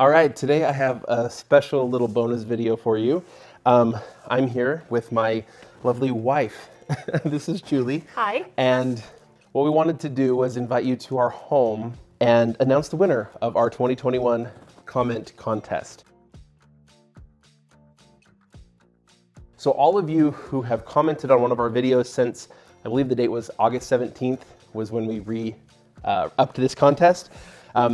All right, today I have a special little bonus video for you. I'm here with my lovely wife. This is Julie. Hi. And what we wanted to do was invite you to our home and announce the winner of our 2021 comment contest. So all of you who have commented on one of our videos since, I believe the date was August 17th, was when we upped this contest.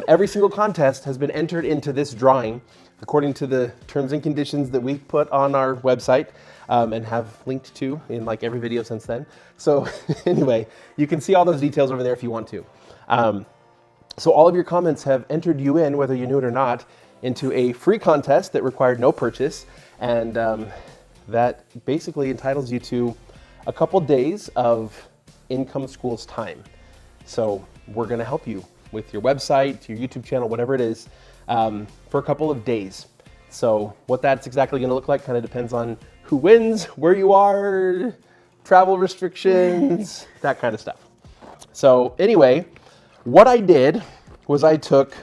Every single contest has been entered into this drawing according to the terms and conditions that we put on our website and have linked to in like every video since then. So anyway, you can see all those details over there if you want to. So all of your comments have entered you in, whether you knew it or not, into a free contest that required no purchase, and that basically entitles you to a couple days of Income School's time. So we're gonna help you with your website, your YouTube channel, whatever it is, for a couple of days. So what that's exactly gonna look like kind of depends on who wins, where you are, travel restrictions, that kind of stuff. So anyway, what I did was I took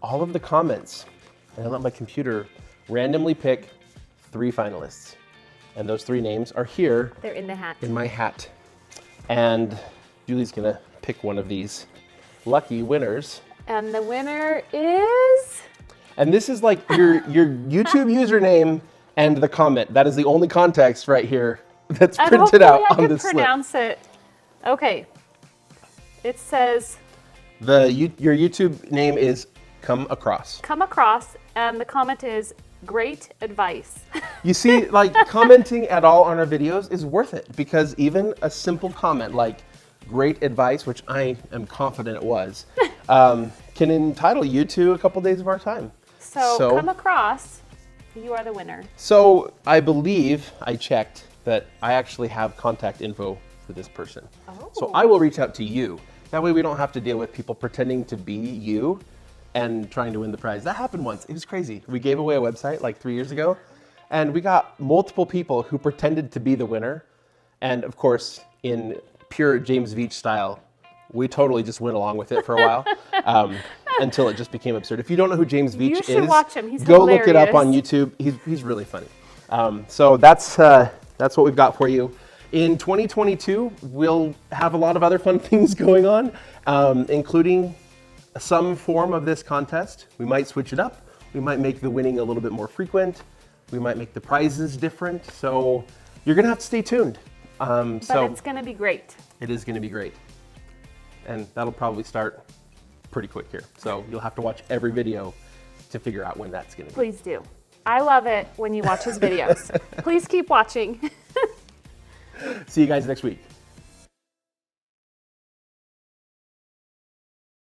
all of the comments and I let my computer randomly pick 3 finalists. And those 3 names are here. They're in the hat. In my hat. And Julie's gonna pick one of these lucky winners. And the winner is... And this is like your YouTube username and the comment. That is the only context right here that's printed out on this slip. Pronounce it. Okay. It says... Your YouTube name is Come Across. Come Across, and the comment is great advice. You see, like commenting at all on our videos is worth it because even a simple comment like great advice, which I am confident it was, can entitle you to a couple days of our time. So Come Across, you are the winner. So I believe I checked that I actually have contact info for this person. Oh. So I will reach out to you. That way we don't have to deal with people pretending to be you and trying to win the prize. That happened once. It was crazy. We gave away a website like 3 years ago, and we got multiple people who pretended to be the winner. And of course, in pure James Veitch style, we totally just went along with it for a while until it just became absurd. If you don't know who James Veitch is, you should watch him. He's go hilarious. Look it up on YouTube. He's really funny. So that's what we've got for you. In 2022, we'll have a lot of other fun things going on, including some form of this contest. We might switch it up. We might make the winning a little bit more frequent. We might make the prizes different. So you're gonna have to stay tuned. But it's gonna be great. It is gonna be great. And that'll probably start pretty quick here. So you'll have to watch every video to figure out when that's gonna be. Please do. I love it when you watch his videos. Please keep watching. See you guys next week.